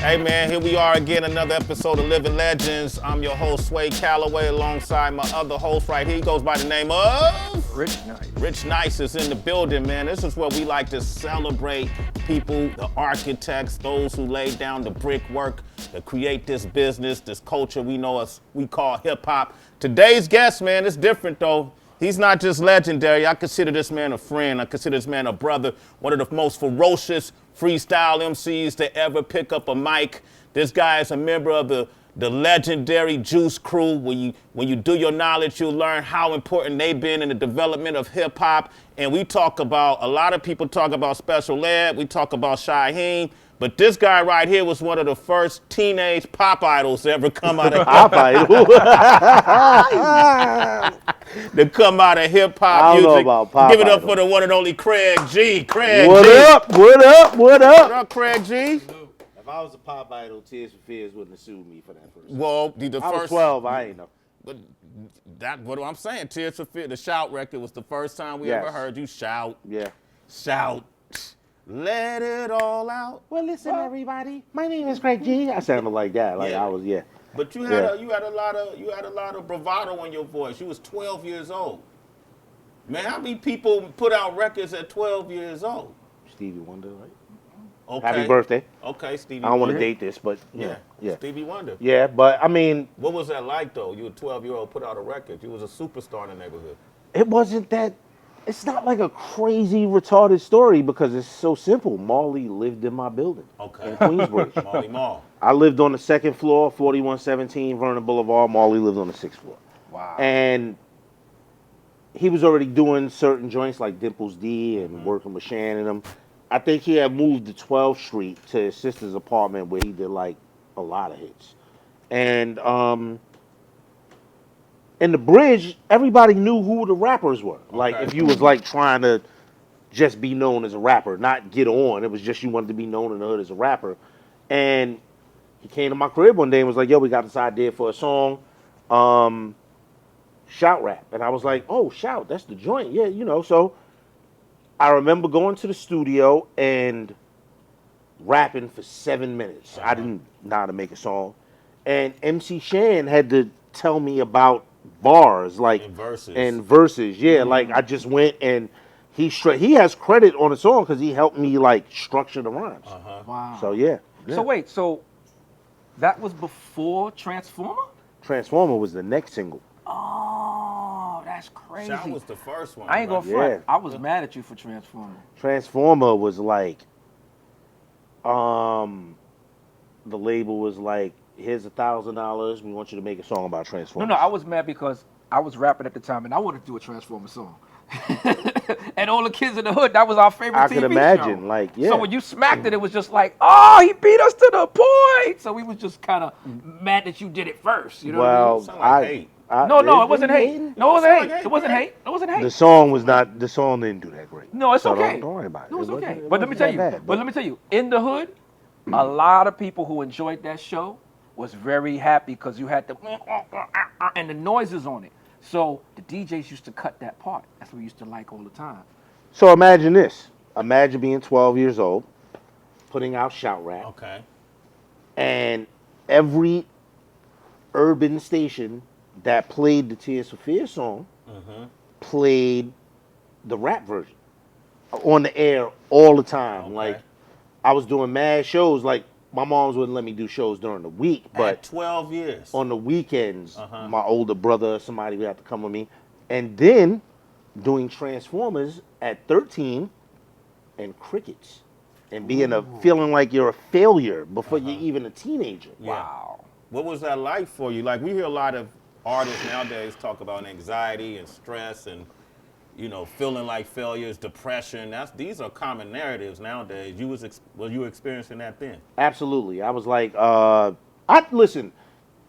Hey man, here we are again, another episode of Living Legends. I'm your host, Sway Calloway, alongside my other host right here. He goes by the name of... Rich Nice. Rich Nice is in the building, man. This is where we like to celebrate people, the architects, those who laid down the brickwork to create this business, this culture we call hip hop. Today's guest, man, is different though. He's not just legendary. I consider this man a friend. I consider this man a brother, one of the most ferocious freestyle MCs to ever pick up a mic. This guy is a member of the legendary Juice Crew. When you do your knowledge, you'll learn how important they've been in the development of hip hop. And we talk about, a lot of people talk about Special Ed, we talk about Shyheim, but this guy right here was one of the first teenage pop idols to ever come out of pop idol. to come out of hip hop I don't music. know about pop Give it up idol. for the one and only Craig G. Craig What G. up? What up? What What up? up, Craig G? If I was a pop idol, Tears for Fears wouldn't have sued me for that first. Well, the I was first 12. I ain't know. But that what I'm saying. Tears for Fears, the Shout record was the first time we Yes. ever heard you shout. Yeah. Shout. Let it all out. Well, listen, everybody. My name is Craig G. I sounded like that. Like Yeah. I was, yeah. But you had a lot of bravado in your voice. You was 12 years old. Man, how many people put out records at 12 years old? Stevie Wonder, right? Okay. Happy birthday. Okay, Stevie I don't want to Wonder. date this, but Yeah. yeah. Stevie Wonder. Yeah, but I mean, What was that like though? You were a 12-year-old, put out a record. You was a superstar in the neighborhood. it wasn't that. It's not like a crazy retarded story because it's so simple. Marley lived in my building Okay. in Queensbridge. Marley Marl. I lived on the second floor, 4117 Vernon Boulevard. Marley lived on the sixth floor. Wow. And he was already doing certain joints like Dimples D and working with Shan and them. I think he had moved to 12th Street to his sister's apartment where he did like a lot of hits. And in the bridge, everybody knew who the rappers were. Like Okay. if you was like trying to just be known as a rapper, not get on. It was just you wanted to be known in the hood as a rapper. And he came to my crib one day and was like, yo, we got this idea for a song. Shout rap. And I was like, oh, Shout, that's the joint. Yeah, you know. So I remember going to the studio and rapping for 7 minutes. I didn't know how to make a song. And MC Shan had to tell me about bars, like And verses. and verses. Yeah, like I just went and he has credit on the song because he helped me like structure the rhymes. Wow. So yeah. So wait, so that was before Transformer? Transformer was the next single. Oh, that's crazy. Shout was the first one. I ain't right? gonna front. Yeah. I was mad at you for Transformer. Transformer was like, the label was like, here's $1,000. We want you to make a song about No, Transformers. no, I was mad because I was rapping at the time and I wanted to do a Transformer song. And all the kids in the hood, that was our favorite I TV could imagine, show. like, yeah. So when you smacked it, it was just like, oh, he beat us to the point. So we was just kind of mad that you did it first. You know what I mean? well, Sound like hate. No, it wasn't hate. hating? No, it wasn't Sound hate. like It wasn't hate. hate. It wasn't hate. The song was not. The song didn't do that great. No, it's So okay. Don't worry about it. No, it's It wasn't- okay. it But let me wasn't tell you. that bad, But let me tell you. In the hood, a lot of people who enjoyed that show was very happy because you had the and the noises on it. So the DJs used to cut that part. That's what we used to like all the time. So imagine this. Imagine being 12 years old, putting out Shout Rap, Okay. and every urban station that played the Tears for Fears song played the rap version on the air all the time. Okay. Like I was doing mad shows. Like my moms wouldn't let me do shows during the week, At but 12 years. on the weekends, my older brother or somebody would have to come with me. And then doing Transformers at 13 and Crickets and being feeling like you're a failure before you're even a teenager. Yeah. Wow. What was that like for you? Like we hear a lot of artists nowadays talk about anxiety and stress and, you know, feeling like failures, depression. These are common narratives nowadays. Were you experiencing that then? Absolutely. I was like, listen,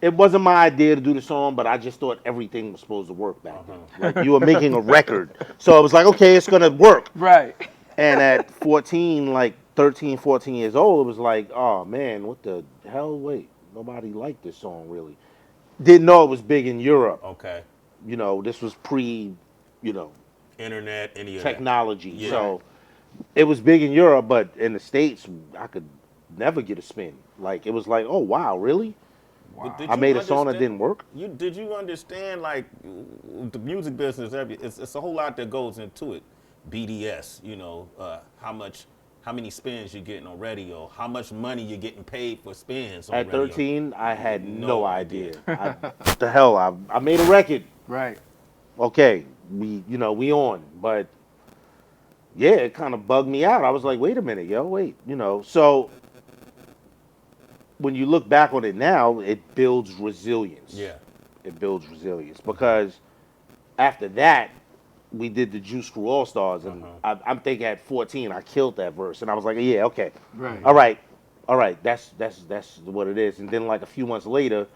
it wasn't my idea to do the song, but I just thought everything was supposed to work back then. Like you were making a record. So it was like, okay, it's going to work. Right. And at 14, like 13, 14 years old, it was like, oh man, what the hell? Wait, nobody liked this song really. Didn't know it was big in Europe. Okay. You know, this was pre, Internet, any of technology. Yeah. So it was big in Europe, but in the States, I could never get a spin. Like it was like, oh wow, really? But did I you made a song that understand- didn't work. Did you understand like the music business? It's a whole lot that goes into it. BDS, how many spins you're getting on radio, how much money you're getting paid for spins on At radio. 13, I had No no idea. idea. What the hell? I made a record. Right. Okay, we on, but yeah, it kind of bugged me out. I was like, wait a minute, yo, wait, So when you look back on it now, it builds resilience. Yeah. It builds resilience because after that, we did the Juice Crew All Stars, and I'm thinking at 14, I killed that verse, and I was like, yeah, okay, Right. all right, that's what it is. And then like a few months later,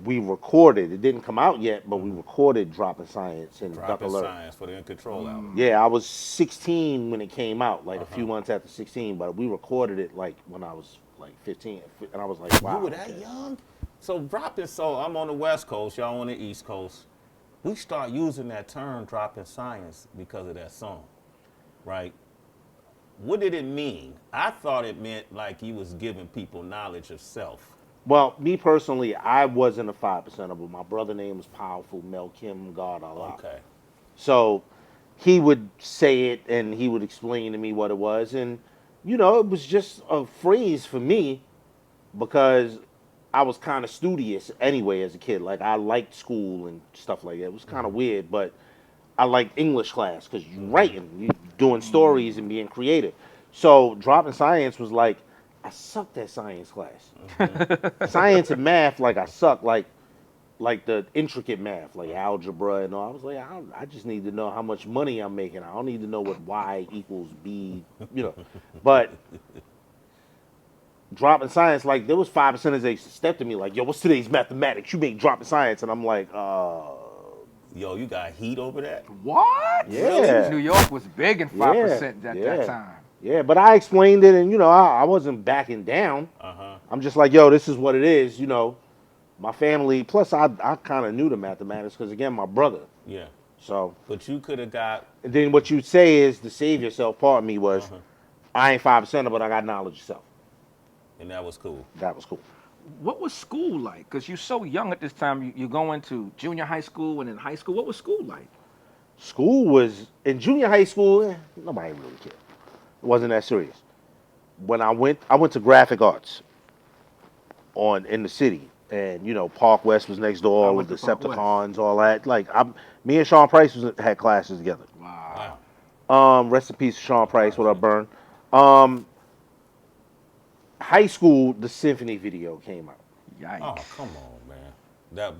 we recorded. It didn't come out yet, but we recorded Dropping Science and Duck Dropping Alert. Science for the In Control album. Yeah, I was 16 when it came out, like a few months after 16, but we recorded it like when I was like 15, and I was like, wow. You were that young? So dropping, so I'm on the West Coast, y'all on the East Coast. We start using that term dropping science because of that song, right? What did it mean? I thought it meant like he was giving people knowledge of self. Well, me personally, I wasn't a 5%er, but my brother name was Powerful, Mel Kim, God Allah. Okay. So he would say it and he would explain to me what it was. And, it was just a phrase for me because I was kind of studious anyway as a kid. Like, I liked school and stuff like that. It was kind of weird, but I liked English class because you're writing, you're doing stories and being creative. So dropping science was like, I sucked at science class. Science and math, like I suck, like the intricate math, like algebra and all. I was like, I just need to know how much money I'm making. I don't need to know what Y equals B, But dropping science, like there was 5%ers that used to step to me like, yo, what's today's mathematics? You make dropping science. And I'm like, Yo, you got heat over that? What? Yeah. New York was big in 5% at yeah. that time. Yeah, but I explained it, and I wasn't backing down. I'm just like, yo, this is what it is. My family. Plus, I kind of knew the mathematics because again, my brother. Yeah. So. But you could have got. And then what you'd say is the save yourself part of me was, I ain't 5%, but I got knowledge of self. And that was cool. That was cool. What was school like? Because you're so young at this time. You're going to junior high school and in high school. What was school like? School was in junior high school. Nobody really cared. It wasn't that serious. When I went to graphic arts in the city, and Park West was next door, all of the Decepticons, all that. Like me and Sean Price had classes together. Wow. Rest in peace, Sean Price. What up, Burn? High school, the Symphony video came out. Yikes. Oh, come on, man.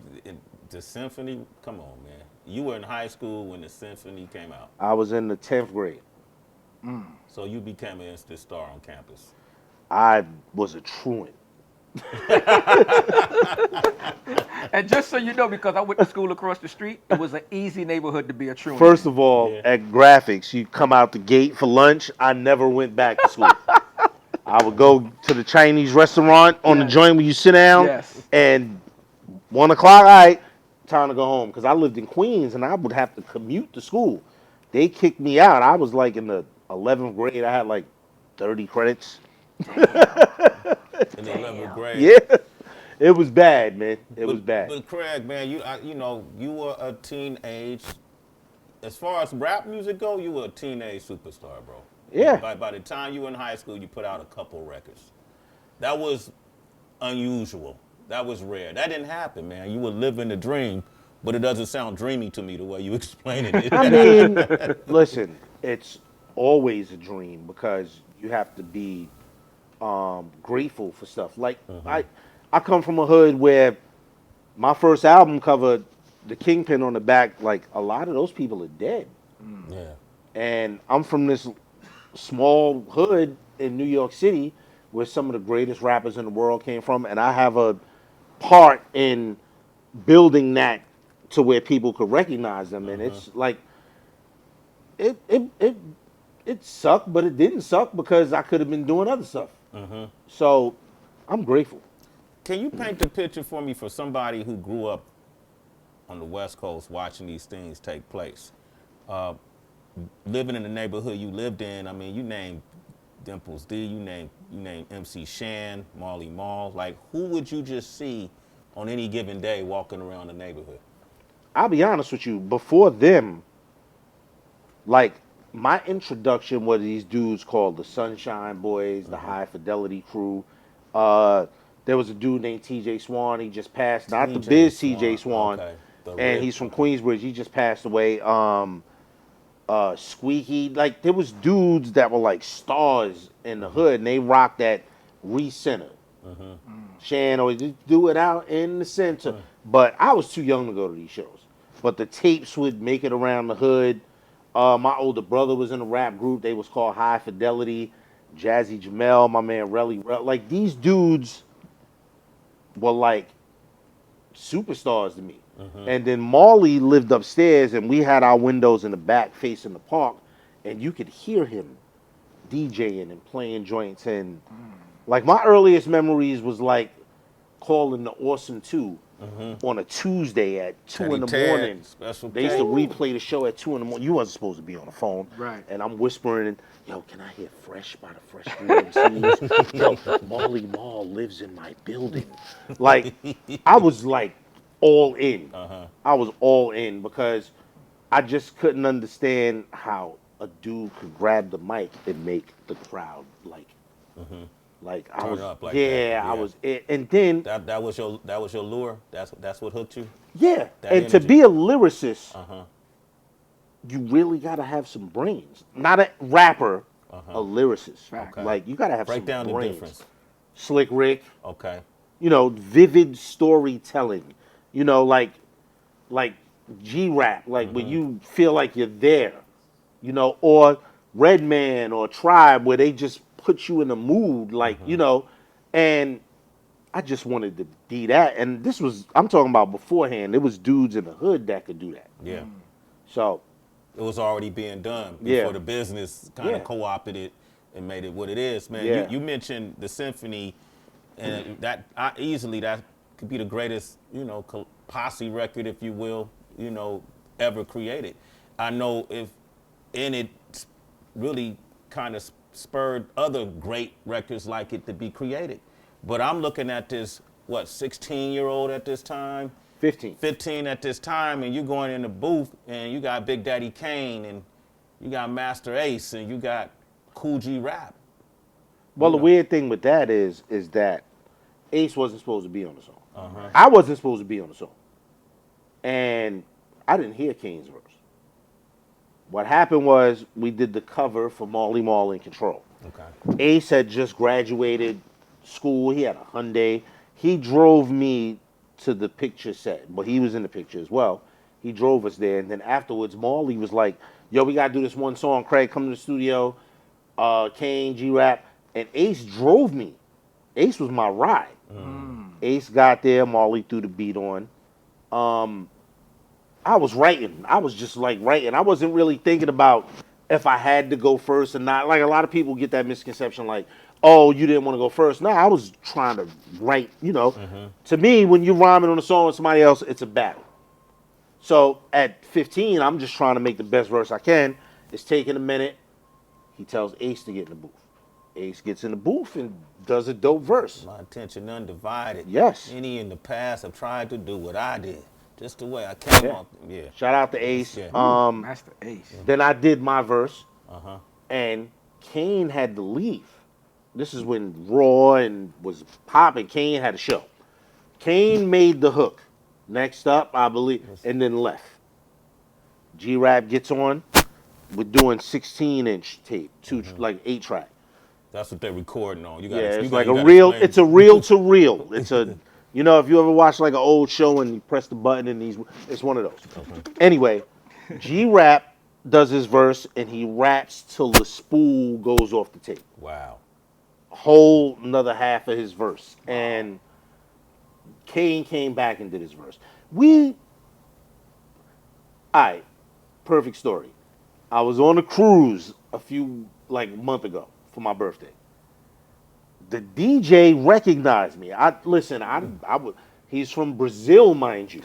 The Symphony, come on, man. You were in high school when the Symphony came out. I was in the 10th grade. So you became an instant star on campus. I was a truant. And just so you know, because I went to school across the street, it was an easy neighborhood to be a truant. First of all, at graphics, you come out the gate for lunch. I never went back to school. I would go to the Chinese restaurant on the joint where you sit down, and 1 o'clock, all right, time to go home. Because I lived in Queens, and I would have to commute to school. They kicked me out. I was like in the 11th grade. I had like 30 credits. In the 11th grade. Yeah. It was bad, man. It was bad. But Craig, man, you were a teenage. As far as rap music go, you were a teenage superstar, bro. Yeah. By the time you were in high school, you put out a couple records. That was unusual. That was rare. That didn't happen, man. You were living the dream, but it doesn't sound dreamy to me the way you explaining it. I mean, listen, it's always a dream because you have to be grateful for stuff. Like I come from a hood where my first album cover, the Kingpin on the back, like a lot of those people are dead. Yeah. And I'm from this small hood in New York City where some of the greatest rappers in the world came from, and I have a part in building that to where people could recognize them. And it's like it sucked, but it didn't suck because I could have been doing other stuff. So I'm grateful. Can you paint the picture for me for somebody who grew up on the West Coast watching these things take place? Living in the neighborhood you lived in, I mean, you named Dimples D, you name MC Shan, Marley Marl. Like, who would you just see on any given day walking around the neighborhood? I'll be honest with you. Before them, like my introduction was these dudes called the Sunshine Boys, the High Fidelity Crew. There was a dude named TJ Swan. He just passed. Not the Biz TJ Swan, okay. and he's from Queensbridge. He just passed away. Squeaky. Like there was dudes that were like stars in the hood, and they rocked that recenter. Shan always do it out in the center. But I was too young to go to these shows. But the tapes would make it around the hood. My older brother was in a rap group. They was called High Fidelity. Jazzy Jamel, my man Relly. Like these dudes were like superstars to me. And then Marley lived upstairs, and we had our windows in the back facing the park, and you could hear him DJing and playing joints. And like my earliest memories was like calling the Awesome 2 on a Tuesday at 2 in the morning. They used to replay the show at 2 in the morning. You wasn't supposed to be on the phone. Right. And I'm whispering, and, yo, can I hear Fresh by the Fresh Street MCs? Yo, Marley Marl lives in my building. Like, I was like all in. I was all in because I just couldn't understand how a dude could grab the mic and make the crowd like I Turn was up like yeah, that. I was it. And then that was your lure. That's what hooked you. yeah, That and to energy. be a lyricist, you really gotta have some brains. Not a rapper, a lyricist. Fact. Okay. Like you gotta have Break some down brains. the difference. Slick Rick, Okay. you know, vivid storytelling. You know, like G-Rap, like when you feel like you're there. You know, or Redman or Tribe, where they just put you in a mood, like, you know, and I just wanted to be that. And this was, I'm talking about beforehand, there was dudes in the hood that could do that. Yeah. So, It was already being done before Yeah. the business kind of Yeah. co-opted it and made it what it is, man. Yeah. You mentioned the Symphony, and that could be the greatest, you know, posse record, if you will, you know, ever created. I know it really kind of spurred other great records like it to be created. But I'm looking at this, 16-year-old at this time? 15. 15 at this time, and you're going in the booth, and you got Big Daddy Kane, and you got Master Ace, and you got Cool G Rap. Well, the weird thing with that is that Ace wasn't supposed to be on the song. I wasn't supposed to be on the song. And I didn't hear Kane's verse. What happened was we did the cover for Marley Marl in Control. Okay. Ace had just graduated school. He had a Hyundai. He drove me to the picture set, but he was in the picture as well. He drove us there, and then afterwards, Marley was like, yo, we got to do this one song. Craig, come to the studio. Kane, G-Rap. And Ace drove me. Ace was my ride. Ace got there. Marley threw the beat on. I was writing. I was just like writing. I wasn't really thinking about if I had to go first or not. Like a lot of people get that misconception like, oh, you didn't want to go first. No, I was trying to write, you know. To me, when you're rhyming on a song with somebody else, it's a battle. So at 15, I'm just trying to make the best verse I can. It's taking a minute. He tells Ace to get in the booth. Ace gets in the booth and does a dope verse. My attention undivided. Yes. Any in the past have tried to do what I did. Just the way I came off. Yeah. Shout out to Ace. Yeah. Master Ace. Then I did my verse. And Kane had to leave. This is when Raw and was popping. Kane had a show. Kane made the hook. Next up, I believe, and then left. G-Rap gets on. We're doing 16-inch tape, like 8-track. That's what they're recording on. You Yeah, gotta, it's you like gotta a reel. explain. It's a reel to reel. It's a, you know, if you ever watch like an old show and you press the button and it's one of those. Anyway, G-Rap does his verse and he raps till the spool goes off the tape. Wow. Whole another half of his verse, and Kane came back and did his verse. Alright, perfect story. I was on a cruise month ago for my birthday. The DJ recognized me. He's from Brazil, mind you.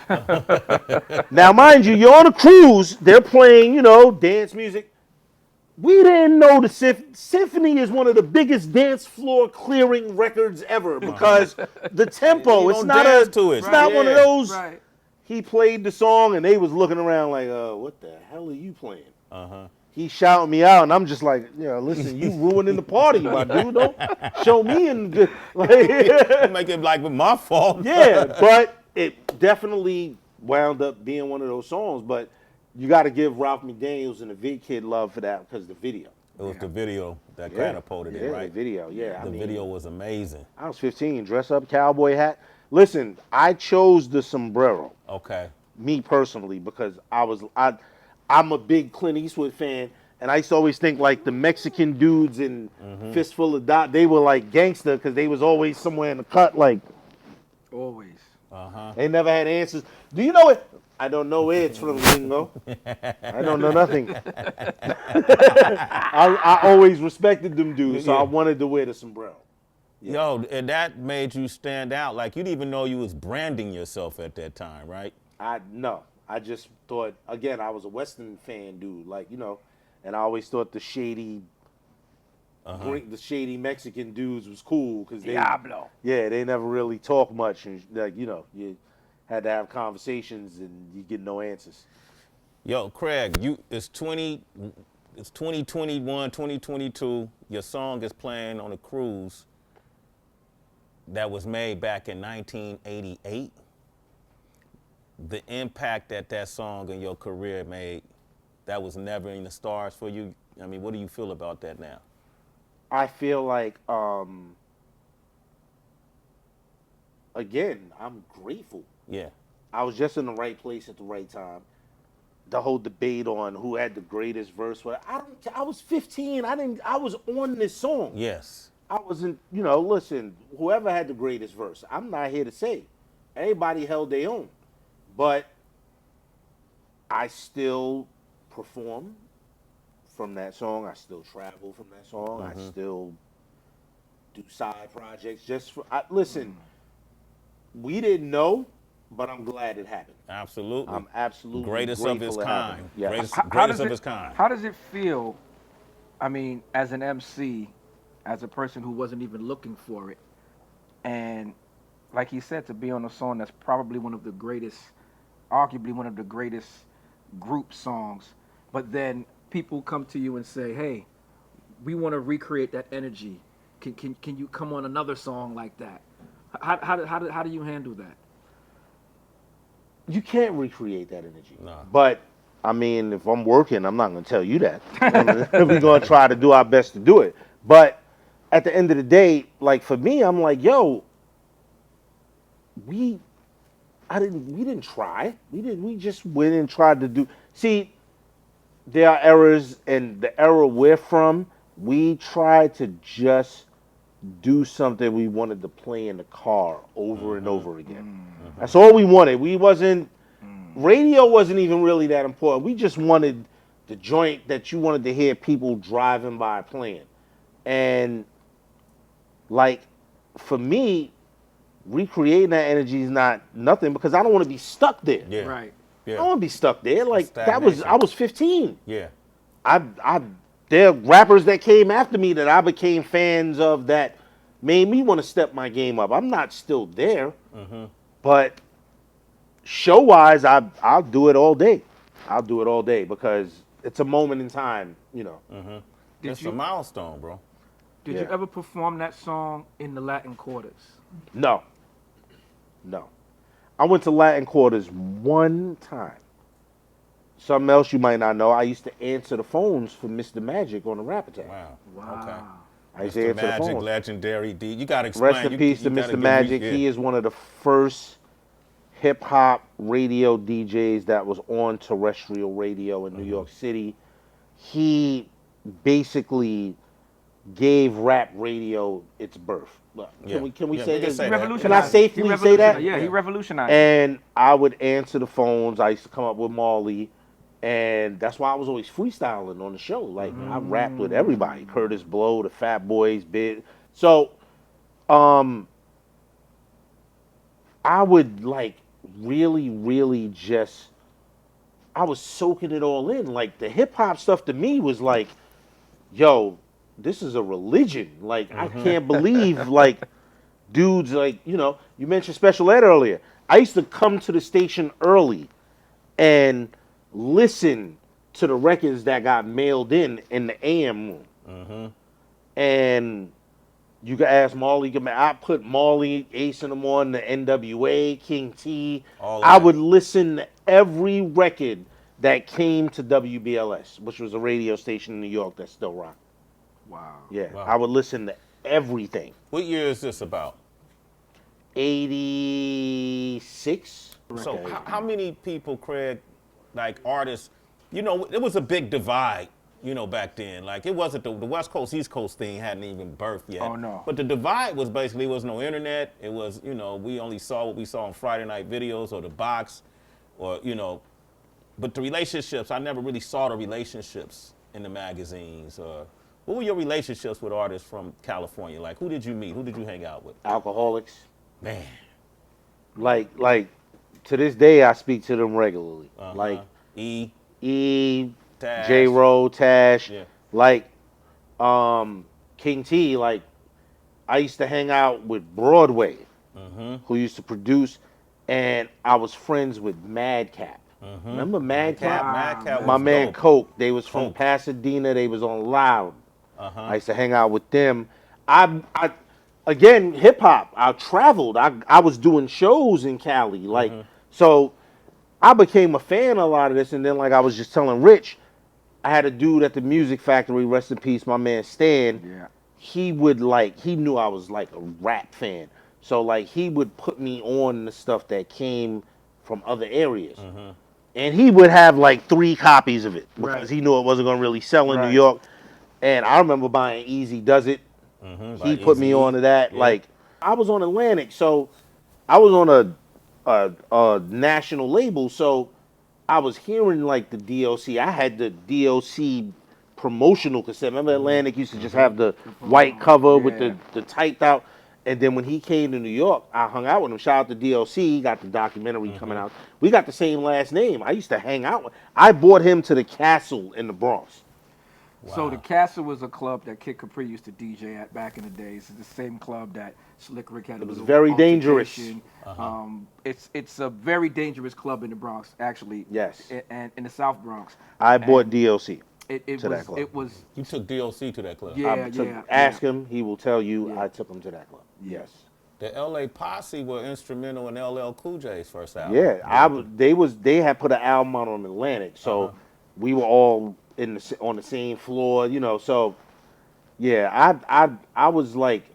Now, mind you, you're on a cruise. They're playing, you know, dance music. We didn't know the Symphony is one of the biggest dance floor clearing records ever because the tempo, You it's don't not dance to it. it's not one of Yeah. those. Right. He played the song and they was looking around like, what the hell are you playing? He shouting me out and I'm just like, listen, you ruining the party, my dude. Don't show me in the like, Make it like my fault. yeah, but it definitely wound up being one of those songs. But you got to give Ralph McDaniels and the Vid Kid love for that because the video. It was the video that catapulted it, right? The video, yeah. The video was amazing. I was 15, dress up, cowboy hat. Listen, I chose the sombrero, Okay. me personally, because I'm a big Clint Eastwood fan, and I used to always think like the Mexican dudes in Fistful of Dot, they were like gangster because they was always somewhere in the cut, like Always. they never had answers. Do you know it? I don't know where it's from, Ringo. I don't know nothing. I always respected them dudes, so I wanted to wear the sombrero. Yo, and that made you stand out. Like you didn't even know you was branding yourself at that time, right? No. I just thought, again, I was a Western fan dude, like, and I always thought the shady Mexican dudes was cool because Diablo. they never really talk much, and like, you had to have conversations and you get no answers. Yo, Craig, it's 2021, 2022. Your song is playing on a cruise that was made back in 1988. The impact that song in your career made, that was never in the stars for you. I mean, what do you feel about that now? I feel like, again, I'm grateful. Yeah. I was just in the right place at the right time. The whole debate on who had the greatest verse. I was 15. I was on this song. Yes. I wasn't, listen, whoever had the greatest verse, I'm not here to say. Everybody held their own. But I still perform from that song. I still travel from that song. I still do side projects. Listen, we didn't know, but I'm glad it happened. Absolutely. I'm absolutely greatest of grateful its it kind. happened. Yeah. Greatest of its kind. How does it feel, I mean, as an MC, as a person who wasn't even looking for it, and like he said, to be on a song that's probably one of the greatest, arguably one of the greatest group songs, but then people come to you and say, hey, we want to recreate that energy. Can you come on another song like that? How do you handle that? You can't recreate that energy. No. But, I mean, if I'm working, I'm not going to tell you that. We're going to try to do our best to do it. But at the end of the day, like for me, I'm like, yo, we didn't try. We just went and tried to do. See, there are errors, and the era we're from, we tried to just do something we wanted to play in the car over and over again. That's all we wanted. Radio wasn't even really that important. We just wanted the joint that you wanted to hear people driving by playing. And like, for me, recreating that energy is not nothing because I don't want to be stuck there. Yeah. Right. Yeah. I don't want to be stuck there. Like I Stagnation. was 15. Yeah. There are rappers that came after me that I became fans of that made me want to step my game up. I'm not still there, but show-wise, I'll do it all day. I'll do it all day because it's a moment in time, It's a milestone, bro. Did you ever perform that song in the Latin Quarters? No. I went to Latin Quarters one time. Something else you might not know, I used to answer the phones for Mr. Magic on the Rap Attack. Wow. Okay. I used to Mr. answer the Magic, phones. legendary D. You got to explain. Rest in peace to Mr. Magic. He is one of the first hip-hop radio DJs that was on terrestrial radio in New York City. He basically gave rap radio its birth. Can we say this? Can I safely say that? Yeah, he revolutionized it. And I would answer the phones. I used to come up with Marley. And that's why I was always freestyling on the show. Like, I rapped with everybody. Curtis Blow, the Fat Boys, Big. So, I would, like, really, really just, I was soaking it all in. Like, the hip-hop stuff to me was like, yo, this is a religion. Like, I can't believe, like, dudes, like, you know, you mentioned special ed earlier. I used to come to the station early and listen to the records that got mailed in the AM room. And you can ask Marley. I put Marley, Ace in the Morning, the NWA, King T. I would listen to every record that came to WBLS, which was a radio station in New York that still rocked. Wow. Yeah, I would listen to everything. What year is this about? 86. So how many people, Craig, like artists, you know, it was a big divide, you know, back then. Like, it wasn't the West Coast, East Coast thing hadn't even birthed yet. Oh, no. But the divide was basically, there was no internet. It was, you know, we only saw what we saw on Friday night videos or the box or, you know. But the relationships, I never really saw the relationships in the magazines. What were your relationships with artists from California? Like, who did you meet? Who did you hang out with? Alcoholics. Man. Like to this day, I speak to them regularly. Like E, Tash, J-Ro, Tash. Yeah. Like King T. Like, I used to hang out with Broadway, who used to produce, and I was friends with Madcap. Remember Madcap? Madcap My was man dope. Coke. They was from Coke. Pasadena. They was on Loud. I used to hang out with them. I again, hip hop. I traveled. I was doing shows in Cali. Like, so I became a fan of a lot of this. And then, like I was just telling Rich, I had a dude at the Music Factory, rest in peace, my man Stan. Yeah. He would, like, he knew I was like a rap fan. So, like, he would put me on the stuff that came from other areas. And he would have like 3 copies of it because he knew it wasn't going to really sell in New York. And I remember buying Easy Does It. He put me on to that. Yeah. Like, I was on Atlantic, so I was on a national label. So I was hearing like the DOC. I had the DOC promotional cassette. Remember Atlantic used to just have the white cover with the typed out. And then when he came to New York, I hung out with him. Shout out to DOC. He got the documentary coming out. We got the same last name. I used to hang out with. I brought him to the Castle in the Bronx. Wow. So the Castle was a club that Kid Capri used to DJ at back in the days. It's the same club that Slick Rick had. It was very dangerous. It's a very dangerous club in the Bronx, actually. Yes. And in the South Bronx. I bought DOC. That club. You took DOC to that club. Ask him. He will tell you. I took him to that club. Yes. The LA Posse were instrumental in LL Cool J's first album. Yeah, they had put an album out on Atlantic, so we were all on the same floor, you know. So yeah, I was like,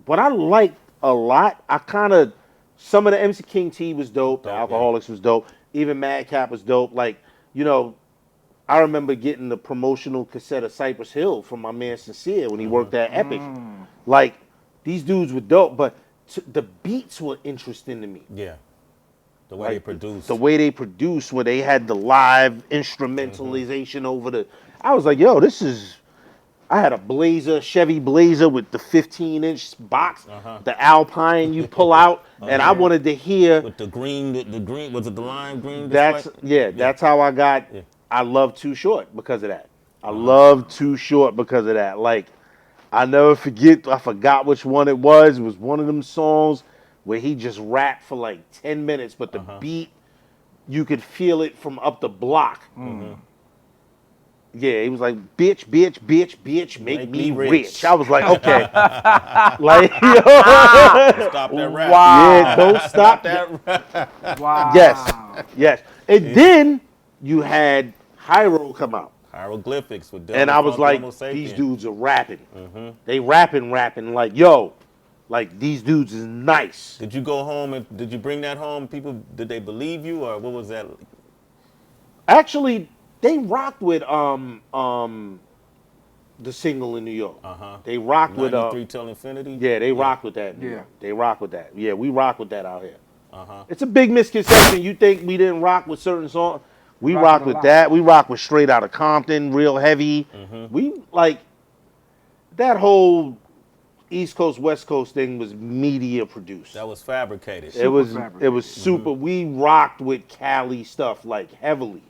what I liked a lot. I kind of some of the MC King T was dope. The Alcoholics was dope. Even Madcap was dope. Like, you know, I remember getting the promotional cassette of Cypress Hill from my man Sincere when he worked at Epic. Like, these dudes were dope, but the beats were interesting to me. Yeah. The way they produced. The way they produced, where they had the live instrumentalization over the... I was like, yo, this is... I had a Chevy Blazer with the 15-inch box, the Alpine you pull out, and I wanted to hear... With the green, was it the lime green display? That's how I got... Yeah. I love Too Short because of that. I love Too Short because of that. Like, I never forget, I forgot which one it was. It was one of them songs where he just rapped for like 10 minutes, but the beat, you could feel it from up the block. Yeah, he was like, bitch, bitch, bitch, bitch, make me rich. I was like, okay. Like, yo. Stop that rap. Wow. Yeah, don't stop that rap. Wow. Yes. And then you had Hyro come out. Hieroglyphics with and I was like, these dudes are rapping. They rapping like, yo, like these dudes is nice. Did you go home and did you bring that home? People, did they believe you or what was that? Actually, they rocked with the single in New York. They rocked with 93 Till Infinity. Yeah, they rocked with that. Yeah, they rock with that. Yeah, we rock with that out here. It's a big misconception. You think we didn't rock with certain songs? We rock with that. We rock with Straight Outta Compton, Real Heavy. We like that whole East Coast West Coast thing was media produced. That was fabricated. It was super. We rocked with Cali stuff like heavily.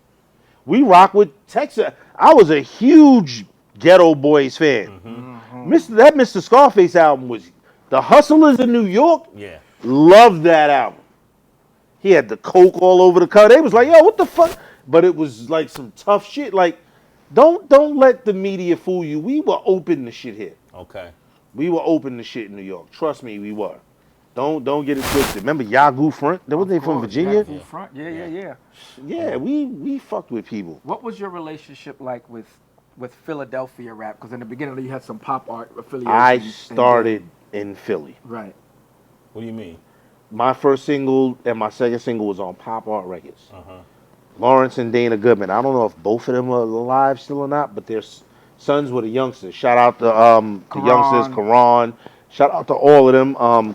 We rock with Texas. I was a huge Ghetto Boys fan. Mr. Scarface album was the Hustlers in New York. Yeah. Loved that album. He had the coke all over the cover. They was like, yo, what the fuck? But it was like some tough shit. Like, don't let the media fool you. We were open to shit here. Okay. We were open to shit in New York. Trust me, we were. Don't get it twisted. Remember Yahoo Front? Wasn't they from Virginia? Yahoo Front. Yeah. Yeah, we fucked with people. What was your relationship like with Philadelphia rap? Because in the beginning you had some pop art affiliations. I started in Philly. Right. What do you mean? My first single and my second single was on Pop Art Records. Uh-huh. Lawrence and Dana Goodman. I don't know if both of them are alive still or not, but their sons were the youngsters. Shout out to the youngsters, Karan. Shout out to all of them.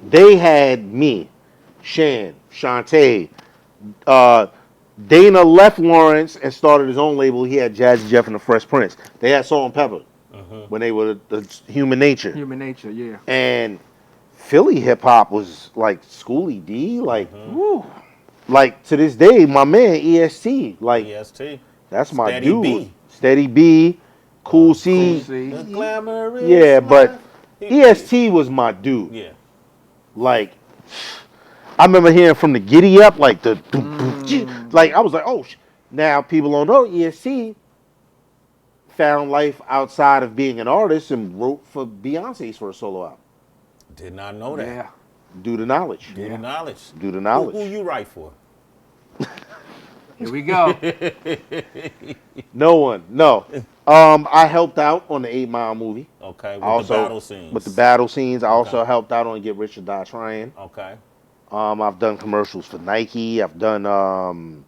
They had me, Shan, Shantae. Dana left Lawrence and started his own label. He had Jazzy Jeff and the Fresh Prince. They had Salt and Pepper when they were the Human Nature. Human Nature, yeah. And Philly hip hop was like Schoolie D, like, woo. Like to this day, my man EST, like EST. that's my Steady dude. B. Steady B, Cool C. The glamorous Yeah, but life. EST was my dude. Yeah. Like, I remember hearing from the Giddy Up, like the, like I was like, oh, now people don't know EST found life outside of being an artist and wrote for Beyonce's first solo album. Did not know that. Yeah. Due to knowledge. Due to knowledge. Due to knowledge. Who you write for? Here we go. No one. No. I helped out on the 8 Mile movie. Okay, with Also, the battle scenes. With the battle scenes. I also helped out on Get Rich or Die Trying. Okay. I've done commercials for Nike. I've done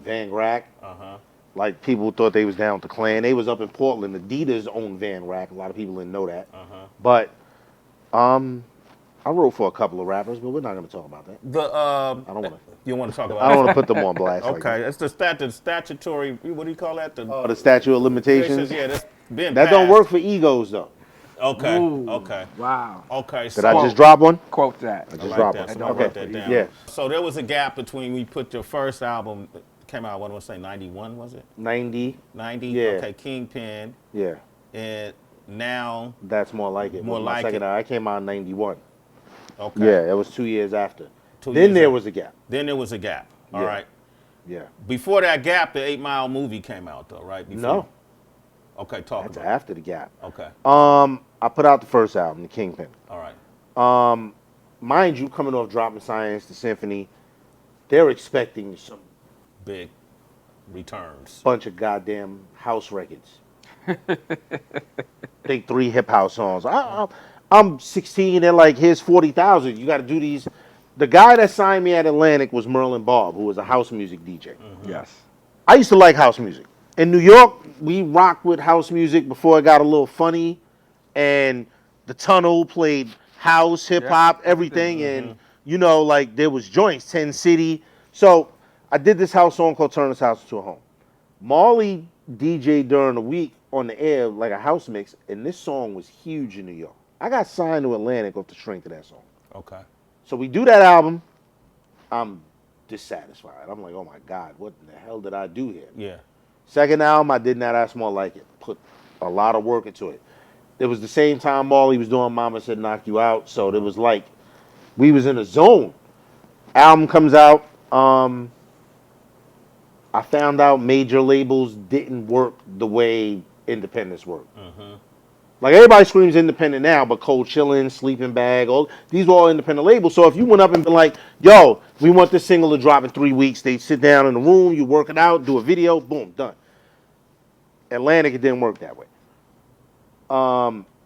Van Rack. Uh-huh. Like, people thought they was down with the Klan. They was up in Portland. Adidas owned Van Rack. A lot of people didn't know that. Uh-huh. But I wrote for a couple of rappers, but we're not going to talk about that. I don't want to. You want to talk about I don't want to put them on blast. Okay, like that. it's the statutory, what do you call that? The statute of limitations. Yeah, that's been That don't passed. work for egos, though. Okay, Ooh, okay. Wow. Okay, Did I just drop one? Quote that. I I just like dropped that. one. So I wrote that down. Yeah. So there was a gap between we put your first album, came out, what do I say, 91, was it? 90. 90? Yeah. Okay, Kingpin. Yeah. And now, That's more like it. More My like second it. album, I came out in 91. okay. Yeah, it was 2 years after. 2 Then years there after. was a gap. Then there was a gap. All Yeah. right. Yeah. Before that gap, the 8 Mile movie came out, though, right? Before. No, Okay, talk that's about it. after the gap. Okay. I put out the first album, The Kingpin. All right. Mind you, coming off Dropping Science, the Symphony, they're expecting some Big returns. bunch of goddamn house records. Think 3 hip house songs. I'm 16. They're like, here's 40,000. You got to do these. The guy that signed me at Atlantic was Merlin Bob, who was a house music DJ. Yes. I used to like house music. In New York, we rocked with house music before it got a little funny, and the Tunnel played house, hip hop, everything, and you know, like there was joints, 10 City. So I did this house song called "Turn This House Into a Home." Marley DJ during the week on the air like a house mix, and this song was huge in New York. I got signed to Atlantic off the strength of that song. Okay. So we do that album. I'm dissatisfied. I'm like, oh my God, what the hell did I do here? Yeah. Second album, I did not ask more like it. Put a lot of work into it. It was the same time Marley was doing Mama Said Knock You Out, so it was like we was in a zone. Album comes out. I found out major labels didn't work the way independents work. Like everybody screams independent now, but Cold Chillin', Sleeping Bag, all these were all independent labels. So if you went up and been like, yo, we want this single to drop in 3 weeks, they sit down in the room, you work it out, do a video, boom, done. Atlantic, it didn't work that way.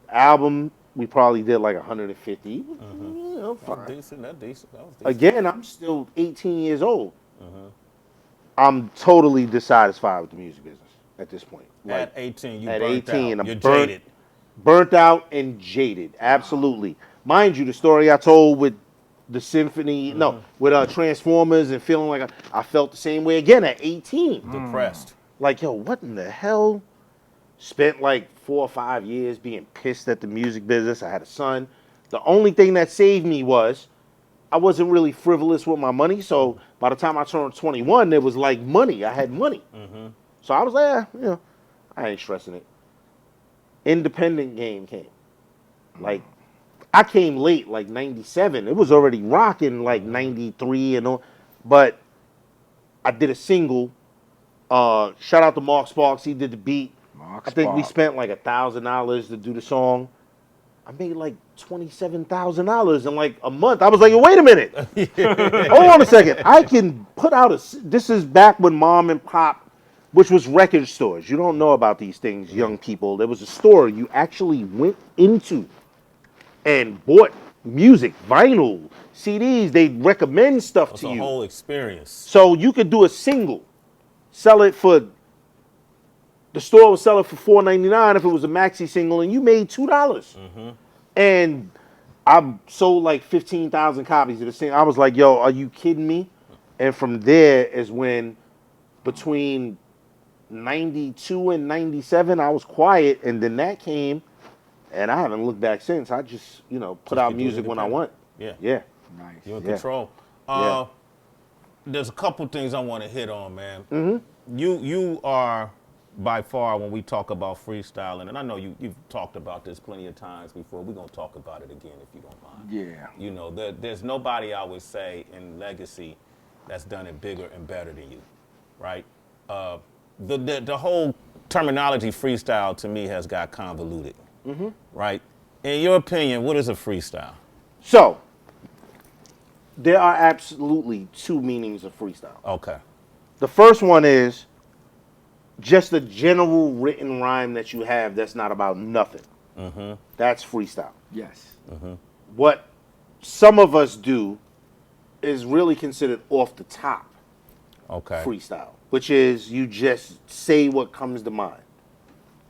Album, we probably did like 150. You know, fine. That's decent. That's decent. That was decent. Again, I'm still 18 years old. I'm totally dissatisfied with the music business at this point. Like, At 18, you at burnt 18, out. I'm You're burnt- jaded. burnt out and jaded, absolutely. Mind you, the story I told with the Symphony, with Transformers and feeling like I felt the same way again at 18. Depressed. Like, yo, what in the hell? Spent like 4 or 5 years being pissed at the music business. I had a son. The only thing that saved me was I wasn't really frivolous with my money. So by the time I turned 21, there was like money. I had money. So I was like, I ain't stressing it. Independent game came. Like, I came late, like 97. It was already rocking like 93 and all. But I did a single. Shout out to Mark Sparks. He did the beat. I think we spent like $1,000 to do the song. I made like $27,000 in like a month. I was like, wait a minute. Hold on a second. I can put out this is back when mom and pop, which was record stores. You don't know about these things, young people. There was a store you actually went into and bought music, vinyl, CDs. They recommend stuff to you. It's a whole experience. So you could do a single, sell it for, the store would sell it for $4.99 if it was a maxi single, and you made $2. And I sold like 15,000 copies of the single. I was like, yo, are you kidding me? And from there is when, between 92 and 97, I was quiet, and then that came, and I haven't looked back since. I just, put out music when I want. Yeah. Yeah. Nice. You're in control. There's a couple things I want to hit on, man. You are by far, when we talk about freestyling, and I know you've talked about this plenty of times before. We're gonna talk about it again if you don't mind. Yeah. There's nobody, I would say, in legacy that's done it bigger and better than you, right? The whole terminology freestyle to me has got convoluted, right? In your opinion, what is a freestyle? So, there are absolutely two meanings of freestyle. Okay. The first one is just a general written rhyme that you have that's not about nothing. That's freestyle. Yes. What some of us do is really considered off the top freestyle, which is you just say what comes to mind.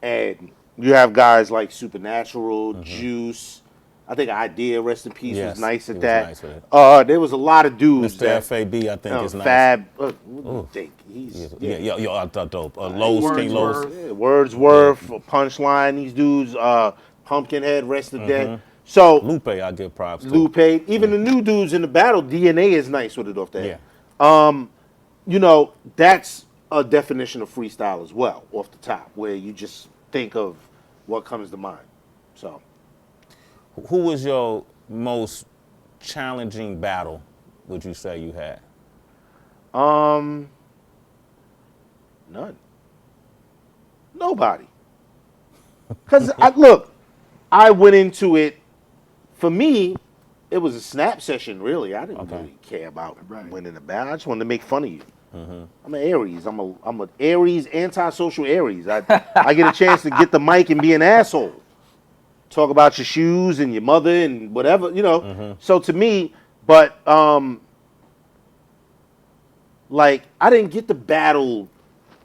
And you have guys like Supernatural, Juice. I think Idea, rest in peace, was nice at that. Nice with it. There was a lot of dudes. Mr. FAB, I think, is nice. Fab. What do you think? He's I thought dope. Lowe's, King Lowe's. Yeah, Wordsworth, Punchline. These dudes, Pumpkinhead, rest of dead. So Lupe, I give props to. Lupe, even the new dudes in the battle, DNA is nice with it off that. That's a definition of freestyle as well, off the top, where you just think of what comes to mind. So. Who was your most challenging battle, would you say you had? None. Nobody. Because, I went into it, for me, it was a snap session, really. I didn't really care about winning the battle. I just wanted to make fun of you. I'm an Aries. I'm an Aries, antisocial Aries. I get a chance to get the mic and be an asshole. Talk about your shoes and your mother and whatever, So to me, but I didn't get to battle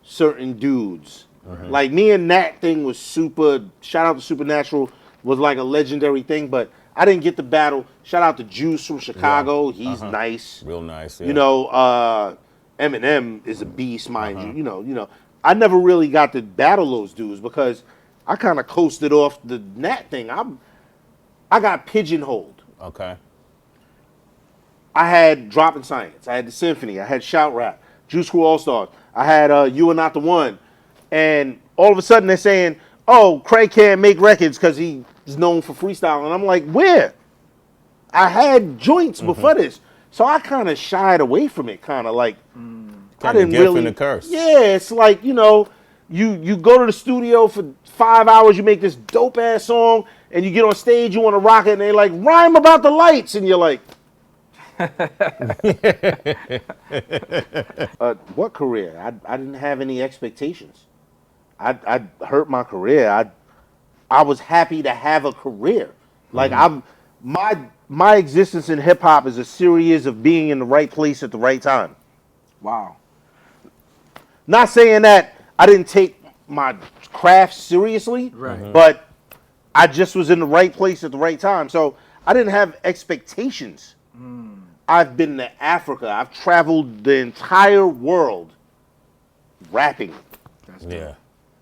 certain dudes. Like me and Nat thing was super. Shout out to Supernatural, was like a legendary thing, but I didn't get to battle. Shout out to Juice from Chicago. He's nice, real nice. Yeah. Eminem is a beast, mind you. I never really got to battle those dudes because I kind of coasted off the Nat thing. I got pigeonholed. Okay. I had Dropping Science. I had the Symphony. I had Shout Rap. Juice Crew All Stars. I had You Are Not the One. And all of a sudden they're saying, oh, Craig can't make records because he is known for freestyle. And I'm like, where? I had joints before this. So I kind of shied away from it, kind of like, I didn't really. And the curse. Yeah, it's like, you go to the studio for 5 hours, you make this dope ass song, and you get on stage, you want to rock it, and they like, rhyme about the lights, and you're like, what career? I didn't have any expectations. I hurt my career. I was happy to have a career. Like my existence in hip hop is a series of being in the right place at the right time. Wow. Not saying that I didn't take my craft seriously, but I just was in the right place at the right time. So I didn't have expectations. I've been to Africa. I've traveled the entire world rapping. That's dope. Yeah.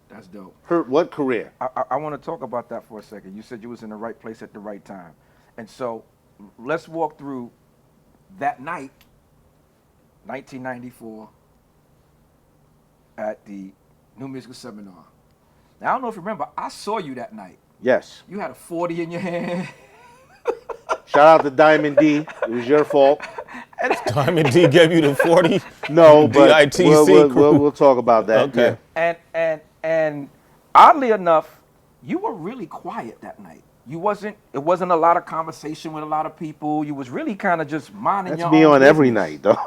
That's dope. What career? I want to talk about that for a second. You said you was in the right place at the right time. And so let's walk through that night, 1994, at the New Music Seminar. Now, I don't know if you remember, I saw you that night. Yes. You had a 40 in your hand. Shout out to Diamond D. It was your fault. Diamond D gave you the 40. No, but DITC we'll talk about that. Okay. Yeah. And oddly enough, you were really quiet that night. It wasn't a lot of conversation with a lot of people. You was really kind of just minding That's your me own on business. every night, though.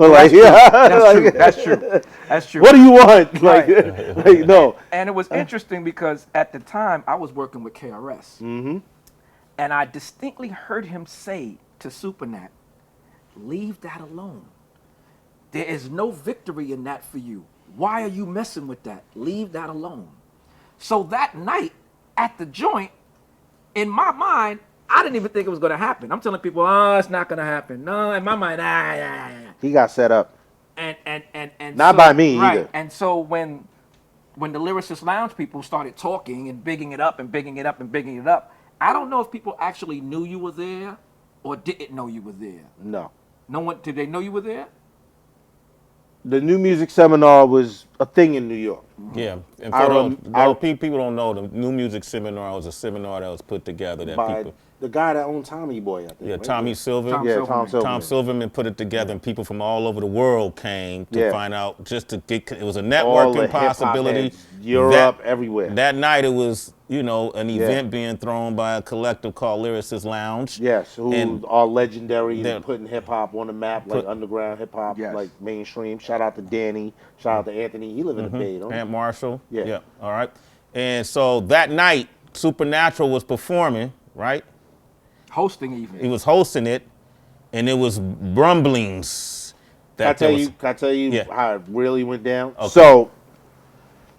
That's true. That's true. What do you want? Right. Like, no. And it was interesting because at the time I was working with KRS. Mm-hmm. And I distinctly heard him say to Supernat, leave that alone. There is no victory in that for you. Why are you messing with that? Leave that alone. So that night at the joint, in my mind, I didn't even think it was going to happen. I'm telling people, oh, it's not going to happen. No, in my mind, He got set up. And not so, by me right. either. And so when the Lyricist Lounge people started talking and bigging it up and bigging it up and bigging it up, I don't know if people actually knew you were there or didn't know you were there. No. No one, did they know you were there? The New Music Seminar was a thing in New York. Yeah, and for people don't know, the New Music Seminar was a seminar that was put together that by people. the guy that owned Tommy Boy, I think. Yeah, right? Tommy Silver. Yeah, Tom Silverman. Tom Silverman put it together, and people from all over the world came to find out, just to get. It was a All the networking hip-hop possibility. heads, Europe, everywhere. That night, it was an event being thrown by a collective called Lyricist Lounge. Yes, who are legendary they're- in putting hip hop on the map, like underground hip hop, Yes. like mainstream. Shout out to Danny. Shout out to Anthony. He live in the Bay, don't he? Aunt Marshall. Yeah. All right. And so that night, Supernatural was performing, right? Hosting even. He was hosting it, and it was rumblings. Can I tell you Yeah. how it really went down? Okay. So,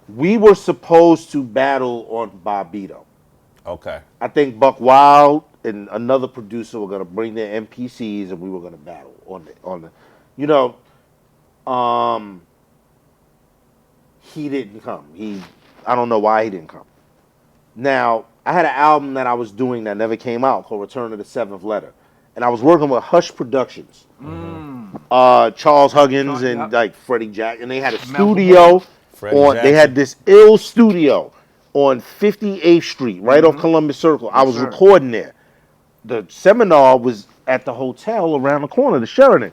we were supposed to battle on Bobito. Okay. I think Buck Wild and another producer were gonna bring their MPCs, and we were gonna battle on the, he didn't come. I don't know why he didn't come. Now, I had an album that I was doing that never came out called Return of the Seventh Letter. And I was working with Hush Productions. Charles Huggins and like Freddie Jack. And they had a studio they had this ill studio on 58th Street, right off Columbus Circle. I was recording there. The seminar was at the hotel around the corner, the Sheraton.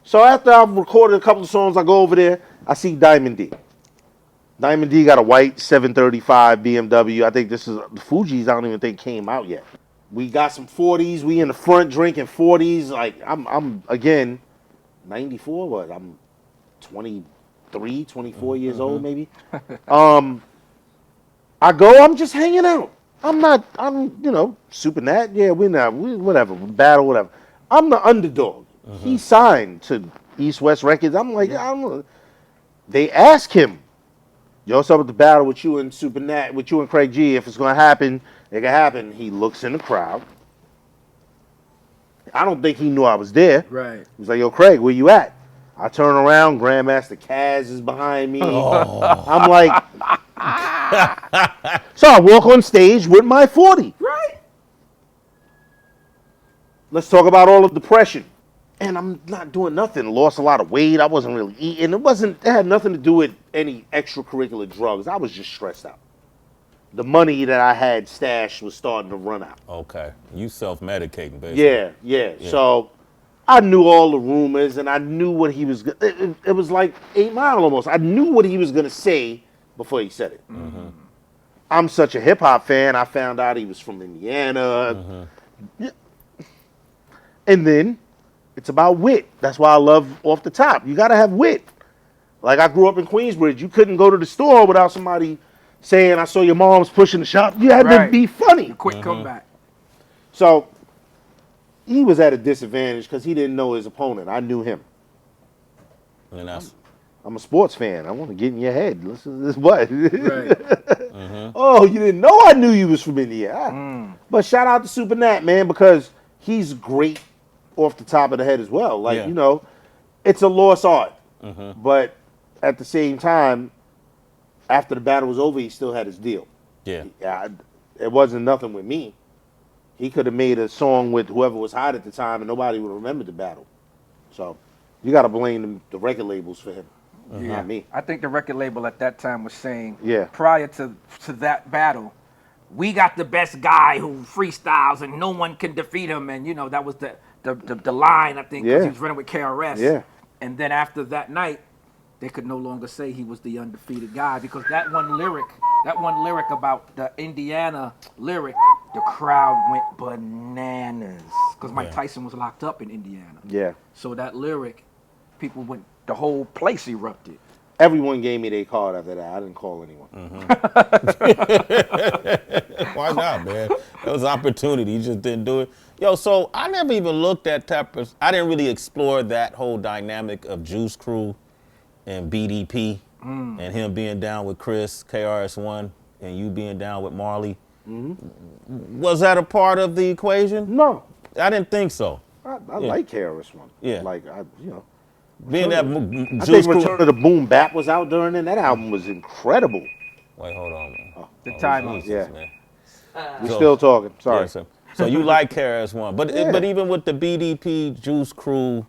So after I've recorded a couple of songs, I go over there, I see Diamond D. Diamond D got a white 735 BMW. I think this is the Fuji's. I don't even think came out yet. We got some 40s. We in the front drinking 40s. Like I'm again 94. What? I'm 23, 24 years old maybe. I go. I'm just hanging out. I'm super nat. Yeah, whatever. Battle, whatever. I'm the underdog. He signed to East West Records. I'm like, they ask him, yo, what's up with the battle with you and Supernat, with you and Craig G? If it's gonna happen, it can happen. He looks in the crowd. I don't think he knew I was there. Right. He was like, yo, Craig, where you at? I turn around, Grandmaster Kaz is behind me. I'm like, so I walk on stage with my 40. Right. Let's talk about all the depression. And I'm not doing nothing. Lost a lot of weight. I wasn't really eating. It had nothing to do with any extracurricular drugs. I was just stressed out. The money that I had stashed was starting to run out. Okay. You self-medicating, basically. Yeah. So I knew all the rumors, and I knew what he was. It was like 8 Mile almost. I knew what he was going to say before he said it. Mm-hmm. I'm such a hip-hop fan. I found out he was from Indiana. Mm-hmm. Yeah. And then it's about wit. That's why I love Off the Top. You got to have wit. Like, I grew up in Queensbridge. You couldn't go to the store without somebody saying, I saw your mom's pushing the shop. You had to be funny. Quick comeback. So he was at a disadvantage because he didn't know his opponent. I knew him. And that's... I'm a sports fan. I want to get in your head. Listen to this. What? Right. Oh, you didn't know I knew you was from India. But shout out to Super Nat, man, because he's great off the top of the head as well. Like, it's a lost art. But at the same time, after the battle was over, he still had his deal. Yeah. It wasn't nothing with me. He could have made a song with whoever was hot at the time and nobody would remember the battle. So you got to blame the record labels for him. Not me. I think the record label at that time was saying, Yeah. prior to that battle, we got the best guy who freestyles and no one can defeat him. And, you know, that was the line, I think, because he was running with KRS. Yeah. And then after that night, they could no longer say he was the undefeated guy because that one lyric about the Indiana lyric, the crowd went bananas because Mike Tyson was locked up in Indiana. Yeah. So that lyric, the whole place erupted. Everyone gave me their card after that. I didn't call anyone. Why not, man? It was opportunity. You just didn't do it. Yo, so I never even looked at I didn't really explore that whole dynamic of Juice Crew and BDP and him being down with Chris, KRS-One, and you being down with Marley. Was that a part of the equation? No. I didn't think so. I like KRS-One. Yeah. Like, Being that I Juice think Crew. Return of the Boom Bap was out during then. That album was incredible. Wait, hold on, man. The timing. Jesus, Yeah. man. We're still talking. Sorry. Yeah, so you like KRS-One, but Yeah. but even with the BDP Juice Crew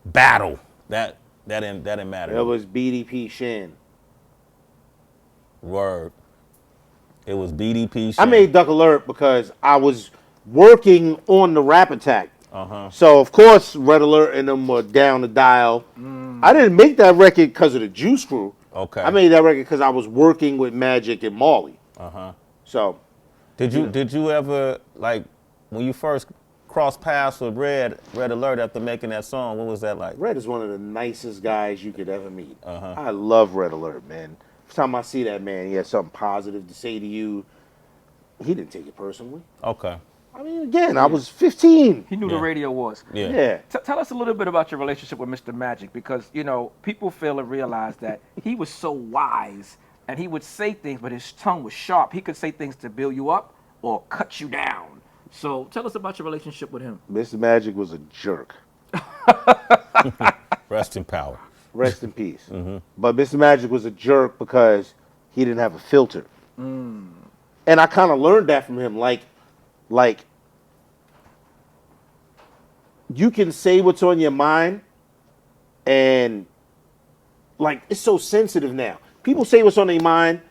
battle, that didn't matter. It was BDP Shan. Word. It was BDP. I made Duck Alert because I was working on the Rap Attack. So, of course, Red Alert and them were down the dial. I didn't make that record because of the Juice Crew. Okay. I made that record because I was working with Magic and Marley. So, Did you ever, like, when you first crossed paths with Red Alert after making that song, what was that like? Red is one of the nicest guys you could ever meet. I love Red Alert, man. Every time I see that man, he has something positive to say to you. He didn't take it personally. Okay. I mean, again, I was 15. He knew the radio was. Yeah. Tell us a little bit about your relationship with Mr. Magic because, you know, people fail to realize that he was so wise and he would say things, but his tongue was sharp. He could say things to build you up or cut you down. So tell us about your relationship with him. Mr. Magic was a jerk. Rest in power. Rest in peace. But Mr. Magic was a jerk because he didn't have a filter. And I kind of learned that from him. Like, you can say what's on your mind, and, like, it's so sensitive now. People say what's on their mind,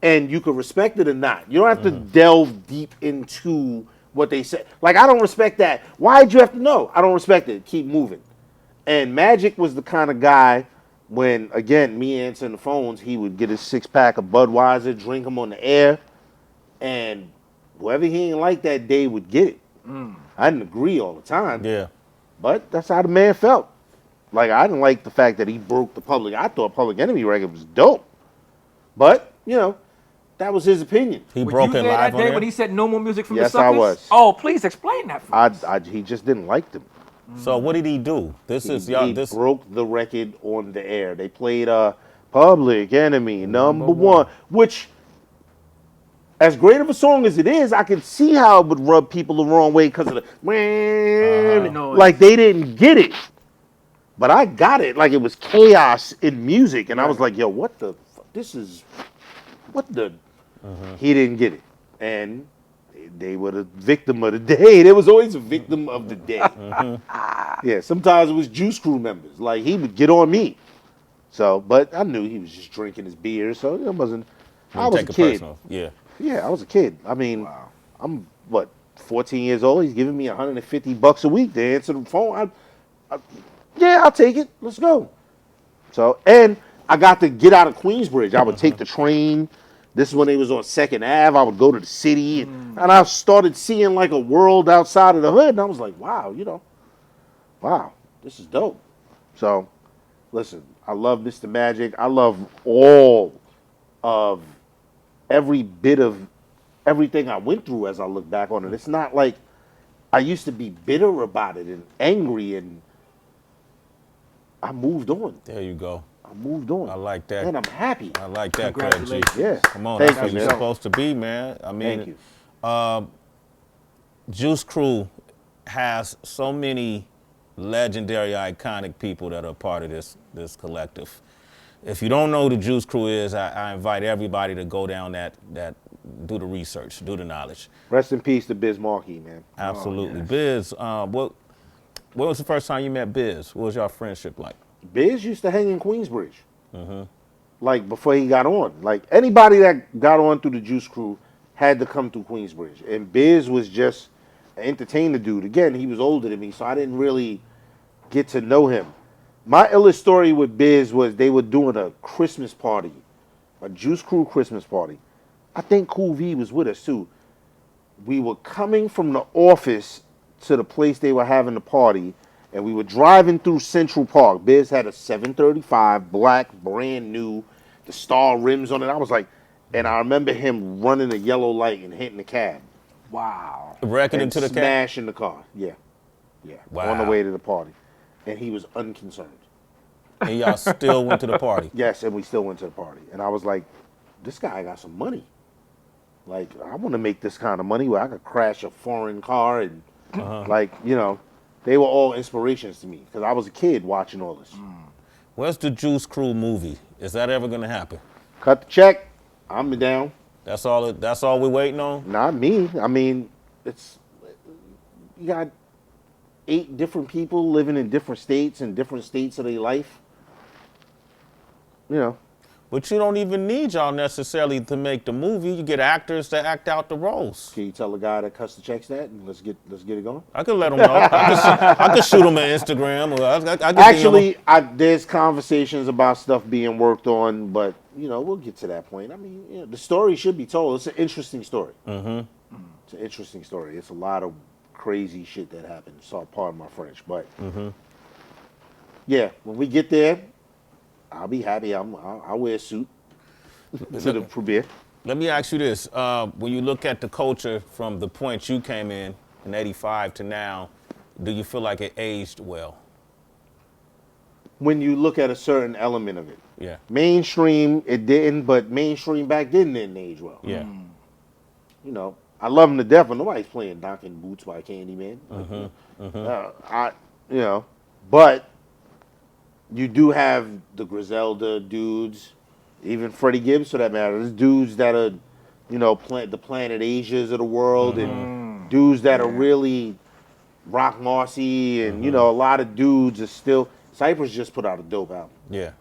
and you can respect it or not. You don't have to delve deep into what they say. Like, I don't respect that. Why'd you have to know? I don't respect it. Keep moving. And Magic was the kind of guy, when, again, me answering the phones, he would get his 6-pack of Budweiser, drink them on the air, and whoever he ain't like that day would get it. I didn't agree all the time. Yeah. But that's how the man felt. Like, I didn't like the fact that he broke the Public. I thought Public Enemy record was dope. But, you know, that was his opinion. He Were broke you it there live that on day there? when he said no more music from Yes, the Suckers? I was. Oh, please explain that for us. He just didn't like them. So what did he do? He broke the record on the air. They played Public Enemy, number one, which, as great of a song as it is, I can see how it would rub people the wrong way because of the like they didn't get it. But I got it. Like, it was chaos in music, and I was like, yo, what the this is what the he didn't get it. And they were the victim of the day. There was always a victim of the day. Yeah, sometimes it was Juice Crew members. Like, he would get on me. So, but I knew he was just drinking his beer, so it wasn't. I was a kid. Personal. Yeah. Yeah, I was a kid. I mean, I'm, 14 years old. He's giving me $150 a week to answer the phone. Yeah, I'll take it. Let's go. So, and I got to get out of Queensbridge. I would take the train. This is when they was on 2nd Ave. I would go to the city, and I started seeing, like, a world outside of the hood, and I was like, wow, wow, this is dope. So, listen, I love Mr. Magic. I love all of every bit of everything I went through as I look back on it. It's not like I used to be bitter about it and angry, and I moved on. There you go. I moved on. I like that. And I'm happy. I like that, Craig G. Congratulations. Yeah. Come on, Thank that's what you, you're man. supposed to be, man. I mean, Thank you. Juice Crew has so many legendary, iconic people that are part of this collective. If you don't know who the Juice Crew is, I invite everybody to go down do the research, do the knowledge. Rest in peace to Biz Markie, man. Absolutely. Biz, what was the first time you met Biz? What was your friendship like? Biz used to hang in Queensbridge. Like, before he got on. Like, anybody that got on through the Juice Crew had to come through Queensbridge. And Biz was just an entertainer dude. Again, he was older than me, so I didn't really get to know him. My illest story with Biz was they were doing a Christmas party, a Juice Crew Christmas party. I think Cool V was with us, too. We were coming from the office to the place they were having the party, and we were driving through Central Park. Biz had a 735, black, brand new, the star rims on it. I was like, and I remember him running a yellow light and hitting the cab. Wow. Wrecking And into the cab. smashing the car. Yeah. Wow. On the way to the party. And he was unconcerned. And y'all still went to the party. Yes, and we still went to the party. And I was like, this guy got some money. Like, I want to make this kind of money where I could crash a foreign car and, like, you know, they were all inspirations to me because I was a kid watching all this. Where's the Juice Crew movie? Is that ever gonna happen? Cut the check. I'm down. That's all we're waiting on? Not me. I mean, you got 8 different people living in different states and different states of their life. You know. But you don't even need y'all necessarily to make the movie. You get actors to act out the roles. Can you tell the guy that cuts the checks that and let's get it going? I could let them know. I could shoot them an Instagram. Actually, there's conversations about stuff being worked on, but you know we'll get to that point. I mean, you know, the story should be told. It's an interesting story. It's an interesting story. It's a lot of crazy shit that happened. So pardon my French, but yeah, when we get there, I'll be happy. I'll wear a suit to the premiere. Let me ask you this. When you look at the culture from the point you came in '85 to now, do you feel like it aged well? When you look at a certain element of it. Yeah. Mainstream, it didn't, but mainstream back then didn't age well. Yeah. You know, I love them to death, but nobody's playing Knocking Boots by Candyman. You know, but you do have the Griselda dudes, even Freddie Gibbs for that matter. There's dudes that are, you know, the Planet Asias of the world, and dudes that are really Rock Marcy, and you know, a lot of dudes are still. Cypress just put out a dope album. Yeah.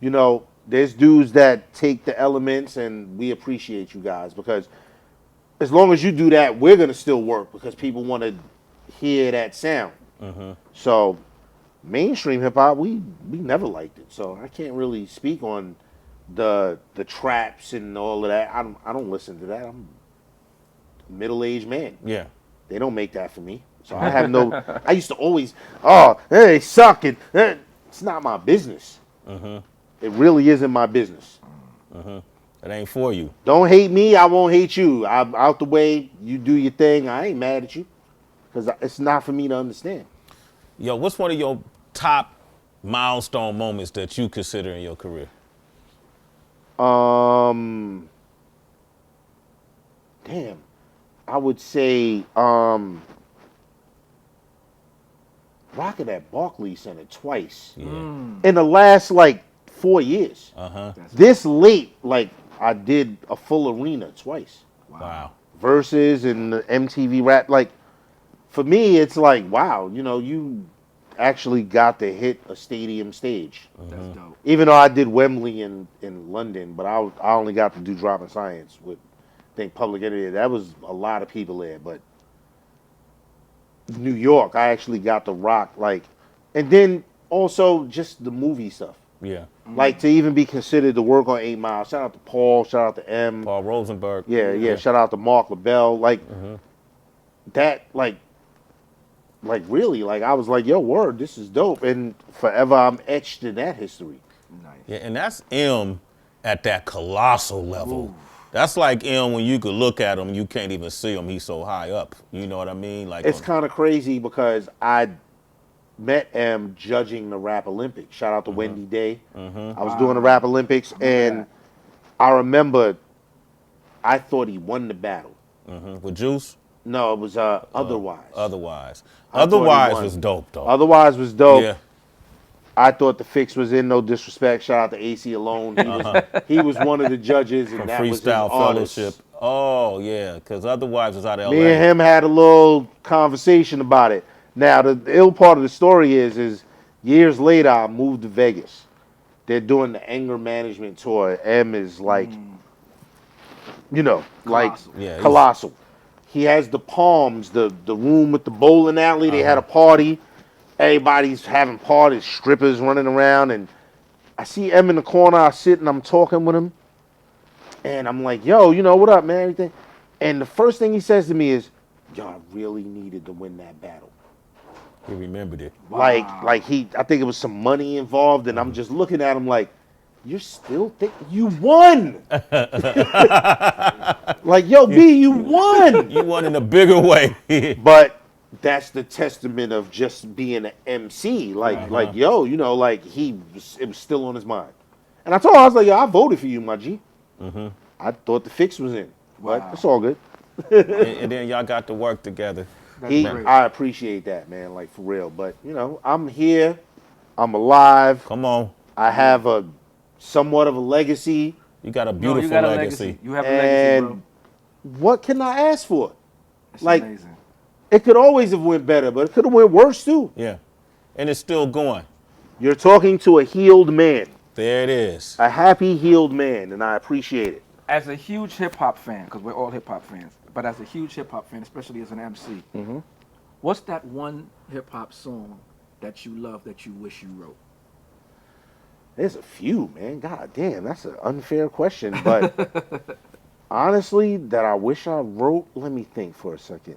You know, there's dudes that take the elements, and we appreciate you guys because as long as you do that, we're gonna still work because people want to hear that sound. So. Mainstream hip hop, we never liked it, so I can't really speak on the traps and all of that. I don't listen to that. I'm a middle-aged man. Yeah. They don't make that for me, so I have no. I used to always, they suck it. It's not my business. It really isn't my business. It ain't for you. Don't hate me. I won't hate you. I'm out the way. You do your thing. I ain't mad at you because it's not for me to understand. Yo, what's one of your top milestone moments that you consider in your career? Damn. I would say rocking at Barclays Center twice. Yeah. In the last like 4 years. This late, like I did a full arena twice. Wow. Versus and the MTV rap, like for me, it's like, wow, you know, you actually got to hit a stadium stage. That's dope. Even though I did Wembley in London, but I only got to do Dropping Science with, I think, Public Enemy. That was a lot of people there, but New York, I actually got to rock, like, and then also just the movie stuff. Yeah. Like to even be considered to work on 8 Mile. Shout out to Paul, shout out to M. Paul Rosenberg. Yeah. Shout out to Mark LaBelle. Like that, like really, like I was like, yo, word, this is dope. And forever I'm etched in that history. Nice. Yeah, and that's M at that colossal level. Ooh. That's like M when you could look at him, you can't even see him. He's so high up. You know what I mean? Like it's kind of crazy because I met M judging the Rap Olympics. Shout out to Wendy Day. I was doing the Rap Olympics, and I remember I thought he won the battle. With Juice? No, it was Otherwise. Otherwise was dope, though. Otherwise was dope. Yeah. I thought the fix was in, no disrespect. Shout out to AC Alone. He was one of the judges, and From that was his Freestyle artist. Fellowship. Oh, yeah, because Otherwise was out of LA. Me and him had a little conversation about it. Now, the ill part of the story is Years later, I moved to Vegas. They're doing the anger management tour. M is like, you know, like colossal. He has the Palms, the room with the bowling alley. They had a party. Everybody's having parties, strippers running around, and I see M in the corner. I sit and I'm talking with him, and I'm like, "Yo, you know what up, man?" Everything. And the first thing he says to me is, "Yo, I really needed to win that battle." He remembered it. Wow. Like I think it was some money involved, and I'm just looking at him like, "You're still thinking you won?" Like, yo, B, you won. You won in a bigger way. But that's the testament of just being an MC. Like, yo, you know, like it was still on his mind. And I told him, I was like, yo, I voted for you, my G. I thought the fix was in, but it's all good. and then y'all got to work together. I appreciate that, man, like for real. But, you know, I'm here. I'm alive. Come on. I have a somewhat of a legacy. You got a beautiful legacy. You have a legacy, bro. What can I ask for? It's like, amazing. It could always have went better, but it could have went worse too. Yeah. And it's still going. You're talking to a healed man. There it is. A happy, healed man, and I appreciate it. As a huge hip-hop fan, because we're all hip-hop fans, but as a huge hip-hop fan, especially as an MC, what's that one hip-hop song that you love that you wish you wrote? There's a few, man. God damn, that's an unfair question. But honestly, that I wish I wrote, let me think for a second.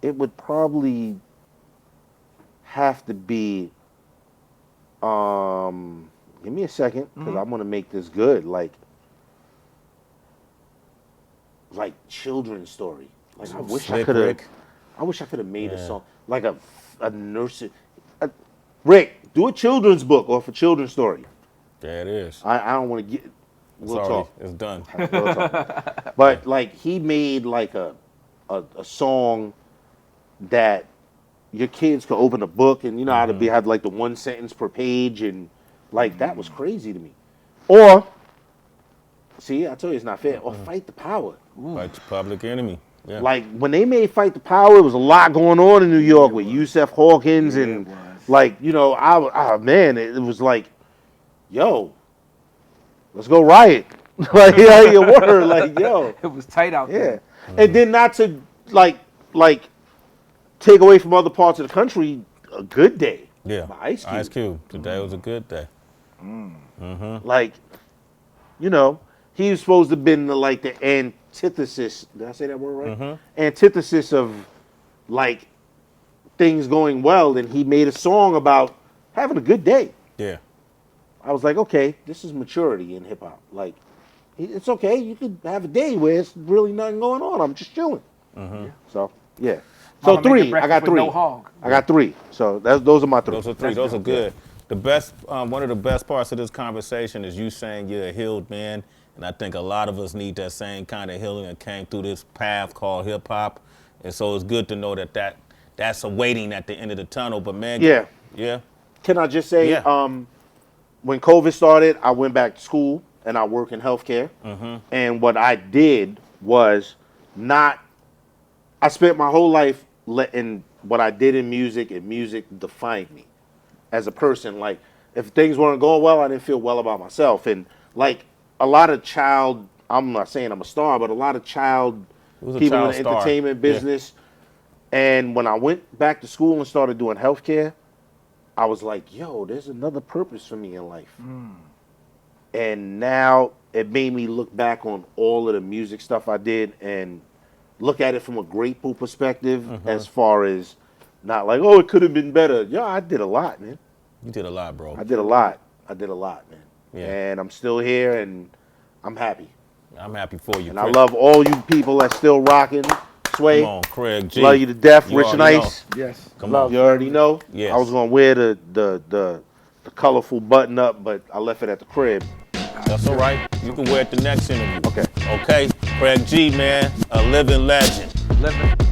It would probably have to be, give me a second, because I want to make this good. Like children's story. Like I wish I could have made a song. Like a nursery. Rick, do a children's book or a children's story. There it is. I don't want to get. We'll talk. It's done. But like he made like a song that your kids could open a book and you know how to be had like the one sentence per page and like that was crazy to me. Or see, I told you it's not fair. Or Fight the Power. Fight the Public Enemy. Yeah. Like when they made Fight the Power, it was a lot going on in New York with Yusef Hawkins and like you know man, it was like. Yo, let's go riot. Like, yeah, your word. Like, yo. It was tight out there. And then not to, like, take away from other parts of the country, A Good Day. Yeah. By Ice Cube. Ice Cube. Today was a good day. Like, you know, he was supposed to have been, like, the antithesis. Did I say that word right? Antithesis of, like, things going well. And he made a song about having a good day. Yeah. I was like, okay, this is maturity in hip hop. Like, it's okay. You could have a day where it's really nothing going on. I'm just chilling. So, yeah. So three. I got three. I got three. So those are my three. Those are three. Those are good. The best, one of the best parts of this conversation is you saying you're a healed man, and I think a lot of us need that same kind of healing that came through this path called hip hop, and so it's good to know that's awaiting at the end of the tunnel. But man, yeah. Can I just say, when COVID started, I went back to school and I work in healthcare. And what I did was I spent my whole life letting what I did in music and music define me as a person. Like, if things weren't going well, I didn't feel well about myself. And like a lot of I'm not saying I'm a star, but a lot of people in the entertainment business. And when I went back to school and started doing healthcare, I was like, yo, there's another purpose for me in life. And now it made me look back on all of the music stuff I did and look at it from a grateful perspective as far as not like, oh, it could have been better. Yo, I did a lot, man. You did a lot, bro. I did a lot, man. Yeah. And I'm still here and I'm happy. I'm happy for you, and Chris. I love all you people that's still rocking. Sway. Come on, Craig G. Love you to death. Rich and Ice. Yes. Come on. You already know. Yes. I was gonna wear the colorful button up, but I left it at the crib. That's all right. You can wear it the next interview. Okay. Okay. Craig G, man, a living legend. Living.